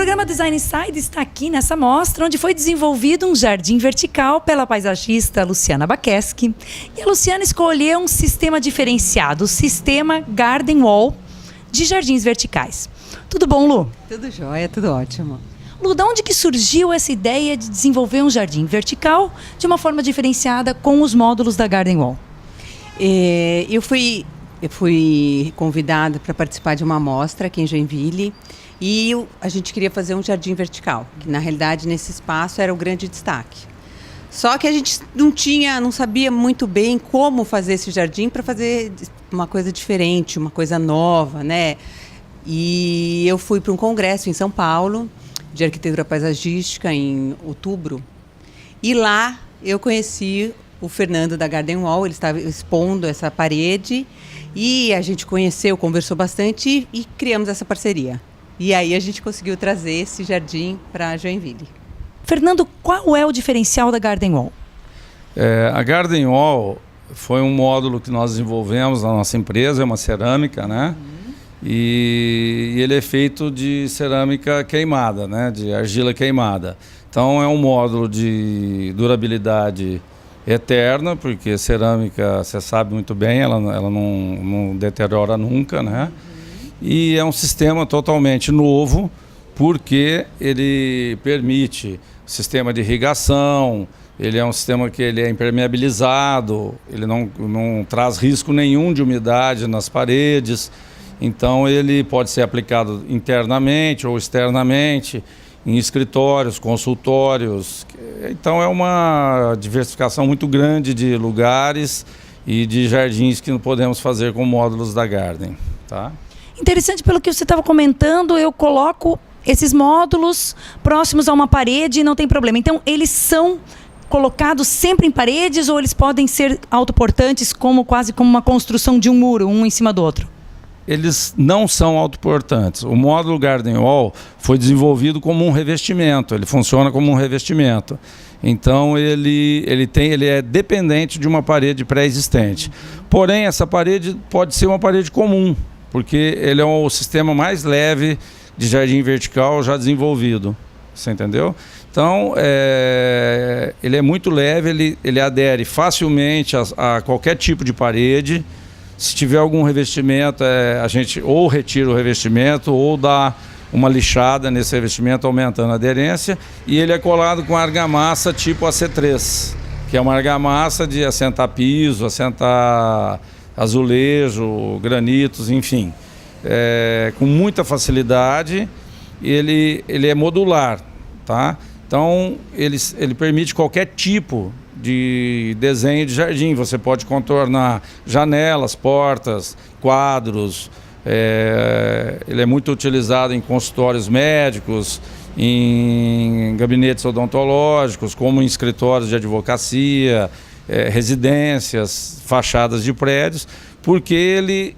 programa Design Inside está aqui nessa mostra, onde foi desenvolvido um jardim vertical pela paisagista Luciana Baqueschi. E a Luciana escolheu um sistema diferenciado, o sistema Garden Wall de jardins verticais. Tudo bom, Lu? Tudo jóia, tudo ótimo. Lu, de onde que surgiu essa ideia de desenvolver um jardim vertical de uma forma diferenciada com os módulos da Garden Wall? Eu fui convidada para participar de uma mostra aqui em Joinville e a gente queria fazer um jardim vertical, que na realidade nesse espaço era o grande destaque. Só que a gente não sabia muito bem como fazer esse jardim para fazer uma coisa diferente, uma coisa nova, né? E eu fui para um congresso em São Paulo de arquitetura paisagística em outubro e lá eu conheci o Fernando da Garden Wall. Ele estava expondo essa parede e a gente conheceu, conversou bastante e criamos essa parceria. E aí a gente conseguiu trazer esse jardim para Joinville. Fernando, qual é o diferencial da Garden Wall? A Garden Wall foi um módulo que nós desenvolvemos na nossa empresa, é uma cerâmica, né? E ele é feito de cerâmica queimada, né? De argila queimada. Então é um módulo de durabilidade eterna, porque cerâmica, você sabe muito bem, ela não deteriora nunca, né? E é um sistema totalmente novo, porque ele permite sistema de irrigação, ele é um sistema que ele é impermeabilizado, ele não traz risco nenhum de umidade nas paredes, então ele pode ser aplicado internamente ou externamente, em escritórios, consultórios. Então é uma diversificação muito grande de lugares e de jardins que podemos fazer com módulos da Garden, tá? Interessante, pelo que você estava comentando, eu coloco esses módulos próximos a uma parede e não tem problema. Então eles são colocados sempre em paredes ou eles podem ser autoportantes, quase como uma construção de um muro, um em cima do outro? Eles não são autoportantes. O módulo Garden Wall foi desenvolvido como um revestimento, ele funciona como um revestimento. Então ele é dependente de uma parede pré-existente. Porém, essa parede pode ser uma parede comum, porque ele é o sistema mais leve de jardim vertical já desenvolvido. Você entendeu? Então, ele é muito leve, ele adere facilmente a qualquer tipo de parede. Se tiver algum revestimento, a gente ou retira o revestimento ou dá uma lixada nesse revestimento, aumentando a aderência. E ele é colado com argamassa tipo AC3, que é uma argamassa de assentar piso, assentar azulejo, granitos, enfim. Com muita facilidade. Ele é modular, tá? Então, ele permite qualquer tipo de desenho de jardim. Você pode contornar janelas, portas, quadros. Ele é muito utilizado em consultórios médicos, em gabinetes odontológicos, como em escritórios de advocacia, residências, fachadas de prédios, porque ele,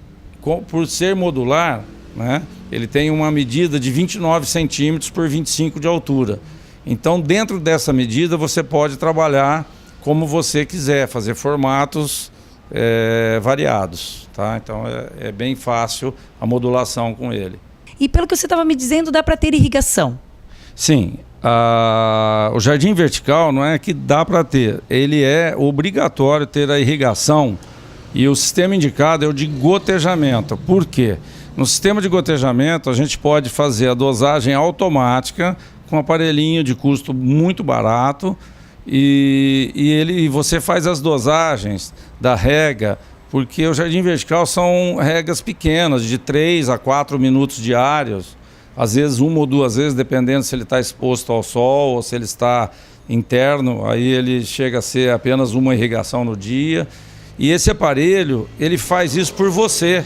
por ser modular, né, ele tem uma medida de 29 centímetros por 25 de altura. Então, dentro dessa medida, você pode trabalhar como você quiser, fazer formatos variados, tá? Então é bem fácil a modulação com ele. E pelo que você estava me dizendo, dá para ter irrigação? Sim, o jardim vertical não é que dá para ter, ele é obrigatório ter a irrigação e o sistema indicado é o de gotejamento. Por quê? No sistema de gotejamento a gente pode fazer a dosagem automática com um aparelhinho de custo muito barato, e você faz as dosagens da rega, porque o jardim vertical são regas pequenas, de 3 a 4 minutos diários, às vezes 1 ou 2 vezes, dependendo se ele está exposto ao sol ou se ele está interno, aí ele chega a ser apenas uma irrigação no dia. E esse aparelho, ele faz isso por você.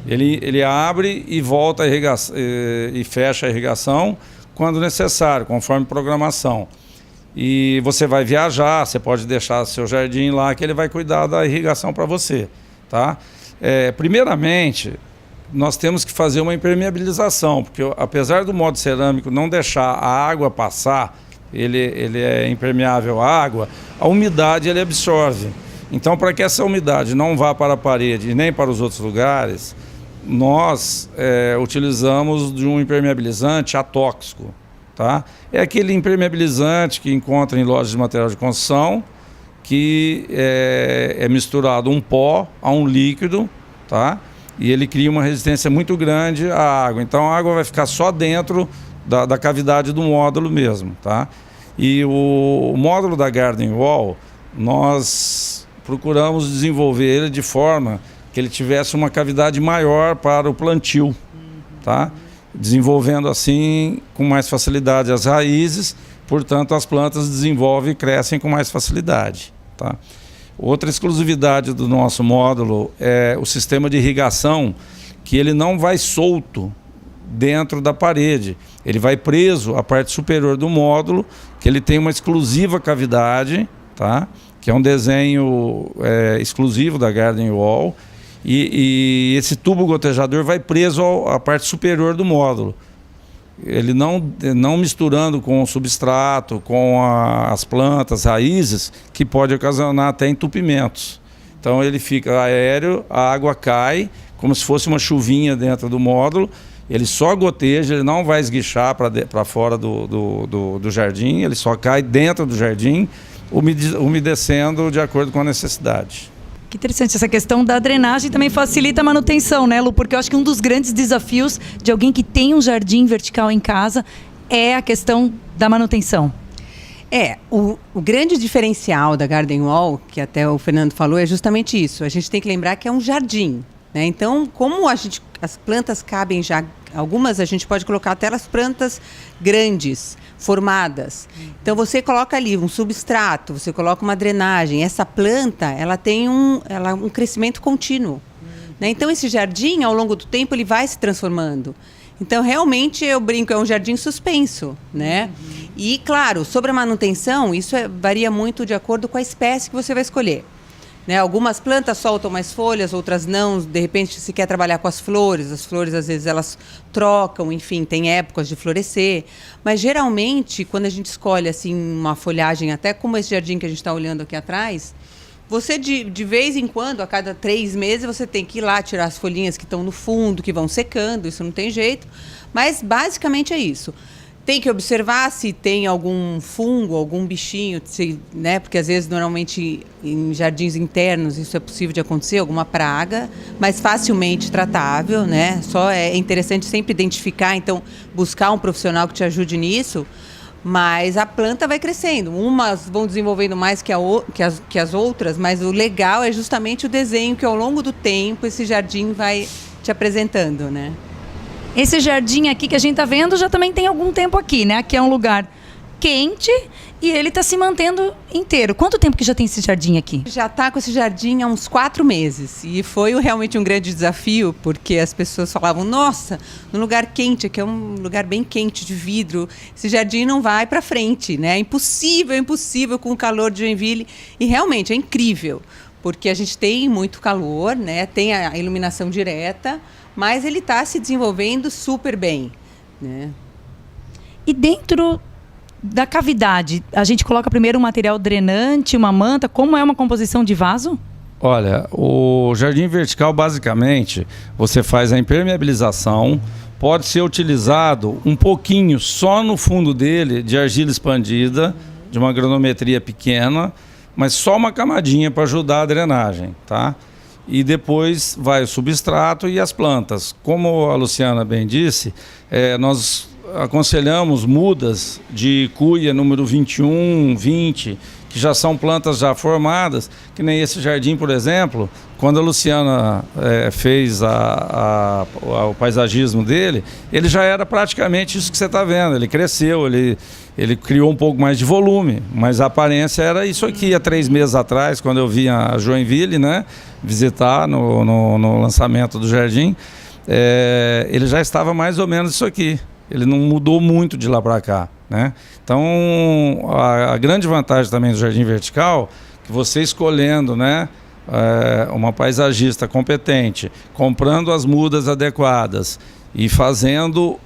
Ele abre e volta a irrigação, e fecha a irrigação quando necessário, conforme programação. E você vai viajar, você pode deixar seu jardim lá, que ele vai cuidar da irrigação para você, tá? Primeiramente, nós temos que fazer uma impermeabilização, porque apesar do modo cerâmico não deixar a água passar, ele é impermeável à água, a umidade ele absorve. Então, para que essa umidade não vá para a parede e nem para os outros lugares, nós utilizamos de um impermeabilizante atóxico, tá? É aquele impermeabilizante que encontra em lojas de material de construção, que é misturado um pó a um líquido, tá? E ele cria uma resistência muito grande à água. Então a água vai ficar só dentro da cavidade do módulo mesmo, tá? E o módulo da Garden Wall, nós procuramos desenvolver ele de forma que ele tivesse uma cavidade maior para o plantio, tá? Desenvolvendo assim com mais facilidade as raízes, portanto as plantas desenvolvem e crescem com mais facilidade, tá? Outra exclusividade do nosso módulo é o sistema de irrigação, que ele não vai solto dentro da parede, ele vai preso à parte superior do módulo, que ele tem uma exclusiva cavidade, tá? Que é um desenho exclusivo da Garden Wall, e esse tubo gotejador vai preso à parte superior do módulo. Ele não misturando com o substrato, com as plantas, raízes, que pode ocasionar até entupimentos. Então ele fica aéreo, a água cai, como se fosse uma chuvinha dentro do módulo, ele só goteja, ele não vai esguichar para fora do jardim, ele só cai dentro do jardim, umedecendo de acordo com a necessidade. Que interessante, essa questão da drenagem também facilita a manutenção, né, Lu? Porque eu acho que um dos grandes desafios de alguém que tem um jardim vertical em casa é a questão da manutenção. O grande diferencial da Garden Wall, que até o Fernando falou, é justamente isso. A gente tem que lembrar que é um jardim, né? Então, como as plantas cabem já, algumas a gente pode colocar até as plantas grandes, formadas. Então você coloca ali um substrato, você coloca uma drenagem. Essa planta, ela tem um crescimento contínuo, né? Então esse jardim, ao longo do tempo, ele vai se transformando. Então realmente eu brinco, é um jardim suspenso, né? E claro, sobre a manutenção, isso varia muito de acordo com a espécie que você vai escolher, né? Algumas plantas soltam mais folhas, outras não. De repente, se quer trabalhar com as flores às vezes elas trocam, enfim, tem épocas de florescer. Mas geralmente, quando a gente escolhe assim uma folhagem, até como esse jardim que a gente está olhando aqui atrás, você de vez em quando, a cada 3 meses, você tem que ir lá tirar as folhinhas que estão no fundo, que vão secando, isso não tem jeito. Mas basicamente é isso. Tem que observar se tem algum fungo, algum bichinho, né? Porque às vezes, normalmente, em jardins internos, isso é possível de acontecer, alguma praga, mas facilmente tratável, né? Só é interessante sempre identificar, então, buscar um profissional que te ajude nisso, mas a planta vai crescendo. Umas vão desenvolvendo mais que as outras, mas o legal é justamente o desenho que, ao longo do tempo, esse jardim vai te apresentando, né? Esse jardim aqui que a gente está vendo já também tem algum tempo aqui, né? Aqui é um lugar quente e ele está se mantendo inteiro. Quanto tempo que já tem esse jardim aqui? Já está com esse jardim há uns 4 meses. E foi realmente um grande desafio, porque as pessoas falavam, nossa, num lugar quente, aqui é um lugar bem quente, de vidro, esse jardim não vai para frente, né? É impossível com o calor de Joinville. E realmente é incrível, porque a gente tem muito calor, né? Tem a iluminação direta, mas ele está se desenvolvendo super bem, né? E dentro da cavidade, a gente coloca primeiro um material drenante, uma manta. Como é uma composição de vaso? Olha, o jardim vertical, basicamente, você faz a impermeabilização, pode ser utilizado um pouquinho só no fundo dele de argila expandida, de uma granometria pequena, mas só uma camadinha para ajudar a drenagem, tá? E depois vai o substrato e as plantas. Como a Luciana bem disse, nós aconselhamos mudas de cuia número 21, 20, que já são plantas já formadas, que nem esse jardim, por exemplo. Quando a Luciana fez o paisagismo dele, ele já era praticamente isso que você está vendo. Ele cresceu, ele criou um pouco mais de volume, mas a aparência era isso aqui. Há 3 meses atrás, quando eu vim a Joinville, né, visitar no lançamento do jardim, ele já estava mais ou menos isso aqui. Ele não mudou muito de lá para cá, né? Então, a grande vantagem também do jardim vertical, que você escolhendo, né, uma paisagista competente, comprando as mudas adequadas e fazendo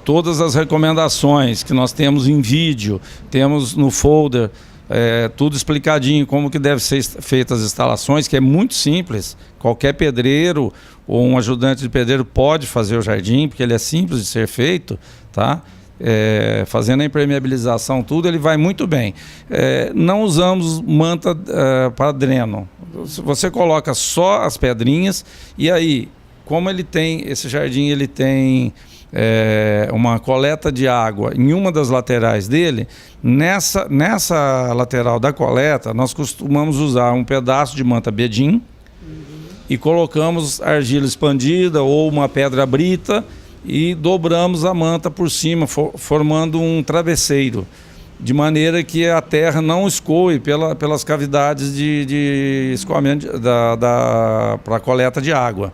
todas as recomendações que nós temos em vídeo, temos no folder, tudo explicadinho, como que deve ser feitas as instalações, que é muito simples. Qualquer pedreiro ou um ajudante de pedreiro pode fazer o jardim, porque ele é simples de ser feito, tá? fazendo a impermeabilização, tudo, ele vai muito bem. Não usamos manta para dreno. Você coloca só as pedrinhas e aí, como esse jardim ele tem uma coleta de água em uma das laterais dele, nessa lateral da coleta, nós costumamos usar um pedaço de manta bedim e colocamos argila expandida ou uma pedra brita e dobramos a manta por cima, formando um travesseiro, de maneira que a terra não escoe pelas cavidades de escoamento para a coleta de água.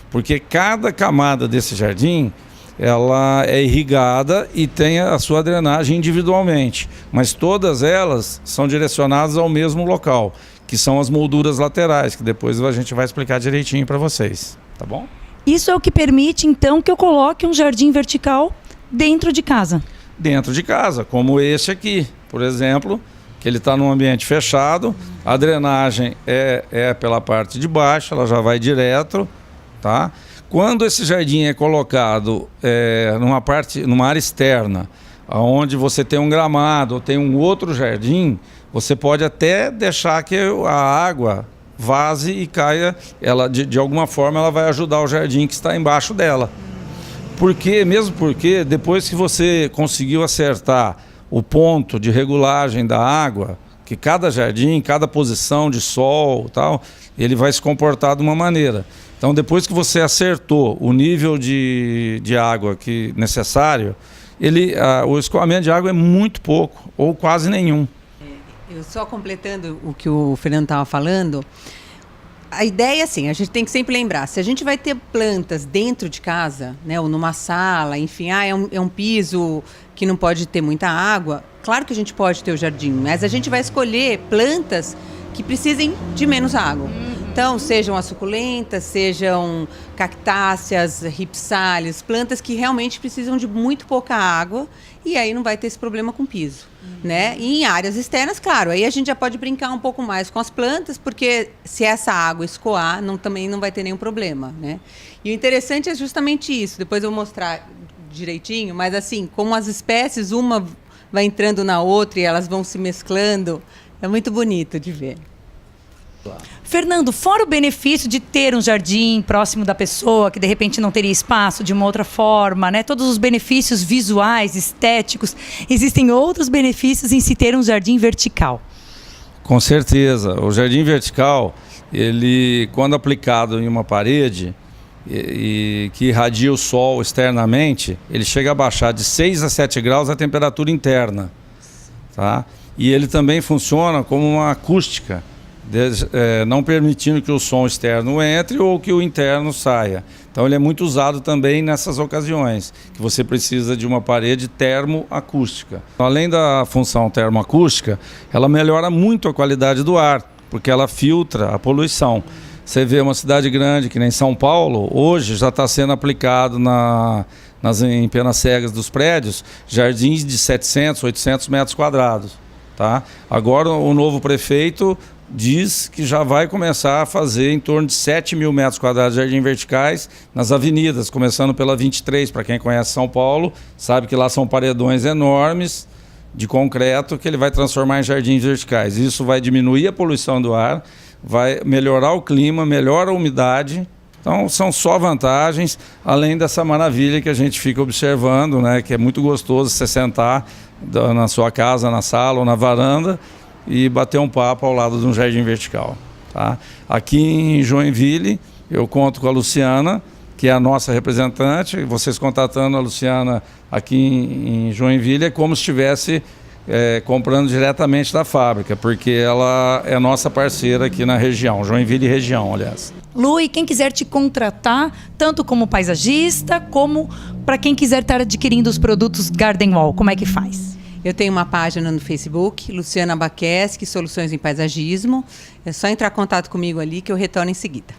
Porque cada camada desse jardim, ela é irrigada e tem a sua drenagem individualmente, mas todas elas são direcionadas ao mesmo local, que são as molduras laterais, que depois a gente vai explicar direitinho para vocês, tá bom? Isso é o que permite, então, que eu coloque um jardim vertical dentro de casa? Dentro de casa, como esse aqui, por exemplo, que ele está num ambiente fechado, a drenagem é pela parte de baixo, ela já vai direto, tá? Quando esse jardim é colocado numa área externa, onde você tem um gramado ou tem um outro jardim, você pode até deixar que a água vaze e caia, de alguma forma ela vai ajudar o jardim que está embaixo dela. Mesmo porque depois que você conseguiu acertar o ponto de regulagem da água, que cada jardim, cada posição de sol, tal, ele vai se comportar de uma maneira. Então, depois que você acertou o nível de água necessário, o escoamento de água é muito pouco, ou quase nenhum. Eu só completando o que o Fernando estava falando, a ideia é assim, a gente tem que sempre lembrar, se a gente vai ter plantas dentro de casa, né, ou numa sala, enfim, é um piso que não pode ter muita água, claro que a gente pode ter o jardim, mas a gente vai escolher plantas que precisem de menos água. Então, sejam as suculentas, sejam cactáceas, ripsáceas, plantas que realmente precisam de muito pouca água e aí não vai ter esse problema com piso, né? E em áreas externas, claro, aí a gente já pode brincar um pouco mais com as plantas, porque se essa água escoar, também não vai ter nenhum problema, né? E o interessante é justamente isso, depois eu vou mostrar direitinho, mas assim, como as espécies, uma vai entrando na outra e elas vão se mesclando, é muito bonito de ver. Fernando, fora o benefício de ter um jardim próximo da pessoa, que de repente não teria espaço de uma outra forma, né? Todos os benefícios visuais, estéticos, existem outros benefícios em se ter um jardim vertical. Com certeza. O jardim vertical, ele, quando aplicado em uma parede e que irradia o sol externamente, ele chega a baixar de 6 a 7 graus a temperatura interna, tá? E ele também funciona como uma acústica, não permitindo que o som externo entre ou que o interno saia. Então ele é muito usado também nessas ocasiões, que você precisa de uma parede termoacústica. Além da função termoacústica, ela melhora muito a qualidade do ar, porque ela filtra a poluição. Você vê uma cidade grande, que nem São Paulo, hoje já está sendo aplicado em penas cegas dos prédios, jardins de 700, 800 metros quadrados. Tá? Agora o novo prefeito diz que já vai começar a fazer em torno de 7 mil metros quadrados de jardins verticais nas avenidas, começando pela 23, para quem conhece São Paulo, sabe que lá são paredões enormes de concreto que ele vai transformar em jardins verticais. Isso vai diminuir a poluição do ar, vai melhorar o clima, melhora a umidade. Então são só vantagens, além dessa maravilha que a gente fica observando, né, que é muito gostoso você sentar na sua casa, na sala ou na varanda e bater um papo ao lado de um jardim vertical. Tá? Aqui em Joinville, eu conto com a Luciana, que é a nossa representante. Vocês contatando a Luciana aqui em Joinville é como se estivesse comprando diretamente da fábrica, porque ela é nossa parceira aqui na região, Joinville região, aliás. Lu, e quem quiser te contratar, tanto como paisagista, como para quem quiser estar adquirindo os produtos Garden Wall, como é que faz? Eu tenho uma página no Facebook, Luciana Baqueschi, Soluções em Paisagismo. É só entrar em contato comigo ali que eu retorno em seguida.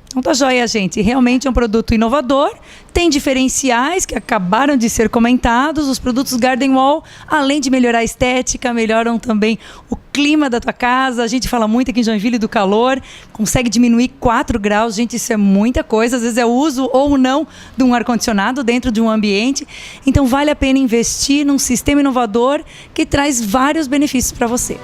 Então tá joia, gente. Realmente é um produto inovador, tem diferenciais que acabaram de ser comentados. Os produtos Garden Wall, além de melhorar a estética, melhoram também o clima clima da tua casa. A gente fala muito aqui em Joinville do calor, consegue diminuir 4 graus. Gente, isso é muita coisa. Às vezes é o uso ou não de um ar-condicionado dentro de um ambiente. Então vale a pena investir num sistema inovador que traz vários benefícios para você.